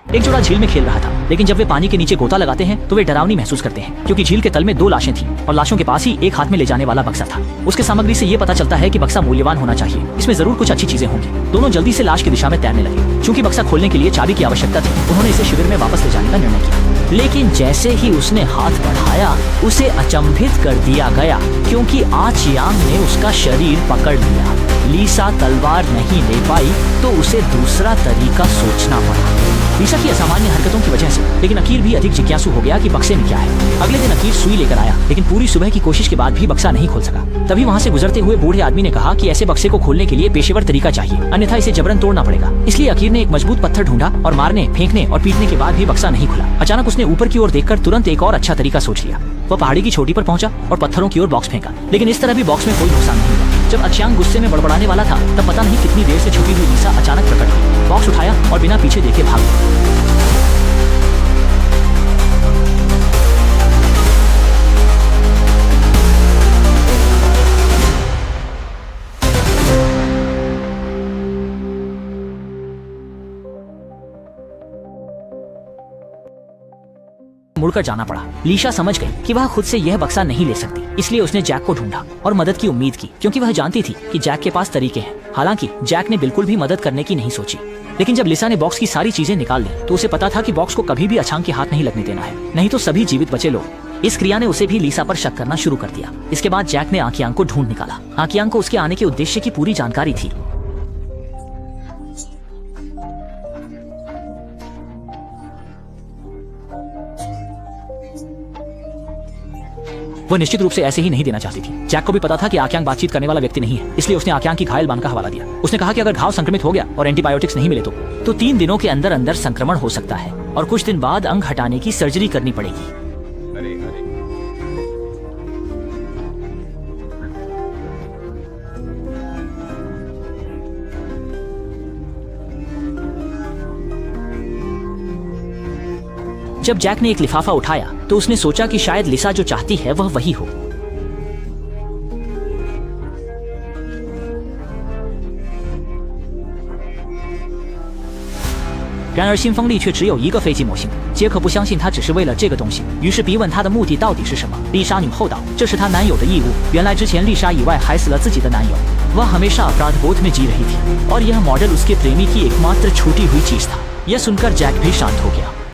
एक जोड़ा झील में खेल रहा था, लेकिन जब वे पानी के नीचे गोता लगाते हैं तो वे डरावनी महसूस करते हैं, क्योंकि झील के तल में 2 लाशें थीं और लाशों के पास ही एक हाथ में ले जाने वाला बक्सा था। उसके सामग्री से ये पता चलता है कि बक्सा मूल्यवान होना चाहिए, इसमें जरूर कुछ अच्छी चीजें होंगी। दोनों जल्दी से लाश की दिशा में तैरने लगे। चूंकि बक्सा खोलने के लिए चाबी की आवश्यकता थी, उन्होंने इसे शिविर में वापस ले जाने का निर्णय किया। लेकिन जैसे ही उसने हाथ बढ़ाया, उसे अचंभित कर दिया गया, क्योंकि आ चियांग ने उसका शरीर पकड़ लिया। लीसा तलवार नहीं ले पाई तो उसे दूसरा तरीका सोचना पड़ा। लीसा की असामान्य हरकतों की वजह से लेकिन अकीर भी अधिक जिज्ञासु हो गया कि बक्से में क्या है। अगले दिन अकीर सुई लेकर आया, लेकिन पूरी सुबह की कोशिश के बाद भी बक्सा नहीं खोल सका। तभी वहाँ से गुजरते हुए बूढ़े आदमी ने कहा कि ऐसे बक्से को खोलने के लिए पेशेवर तरीका चाहिए, अन्यथा इसे जबरन तोड़ना पड़ेगा। इसलिए अकीर ने एक मजबूत पत्थर ढूंढा और मारने, फेंकने और पीटने के बाद भी बक्सा नहीं खुला। अचानक उसने ऊपर की ओर देखकर तुरंत एक और अच्छा तरीका सोच लिया। वह पहाड़ी की चोटी पर पहुंचा और पत्थरों की ओर बॉक्स फेंका, लेकिन इस तरह भी बॉक्स में कोई नुकसान नहीं हुआ। जब अक्षयांग गुस्से में बड़बड़ाने वाला था, तब पता नहीं कितनी देर से छुपी हुई लीसा अचानक प्रकट हुई। बॉक्स उठाया और बिना पीछे देखे भाग गई। मुड़कर जाना पड़ा। लीसा समझ गई कि वह खुद से यह बक्सा नहीं ले सकती, इसलिए उसने जैक को ढूंढा और मदद की उम्मीद की, क्योंकि वह जानती थी कि जैक के पास तरीके हैं। हालांकि जैक ने बिल्कुल भी मदद करने की नहीं सोची। लेकिन जब लीसा ने बॉक्स की सारी चीजें निकाल ली, तो उसे पता था कि बॉक्स को कभी भी अक्षयांग के हाथ नहीं लगने देना है, नहीं तो सभी जीवित बचे लोग। इस क्रिया ने उसे भी लीसा पर शक करना शुरू कर दिया। इसके बाद जैक ने आकियांग को ढूंढ निकाला। आकियांग को उसके आने के उद्देश्य की पूरी जानकारी थी। वह निश्चित रूप से ऐसे ही नहीं देना चाहती थी। जैक को भी पता था कि आकियांग बातचीत करने वाला व्यक्ति नहीं है, इसलिए उसने आकियांग की घायल बांह का हवाला दिया। उसने कहा कि अगर घाव संक्रमित हो गया और एंटीबायोटिक्स नहीं मिले तो 3 दिनों के अंदर अंदर संक्रमण हो सकता है और कुछ दिन बाद अंग हटाने की सर्जरी करनी पड़ेगी। जब जैक ने एक लिफाफा उठाया तो उसने सोचा कि शायद लीसा जो चाहती है वह वही हो।然而新风力却只有一个飞机模型，杰克不相信他只是为了这个东西，于是逼问他的目的到底是什么。丽莎女后道：“这是她男友的义务。原来之前丽莎以外害死了自己的男友，वह हमेशा अपराध बोध में जी रही थी और यह मॉडल उसके प्रेमी की एकमात्र छूटी हुई चीज था। यह सुनकर जैक भी शांत हो गया।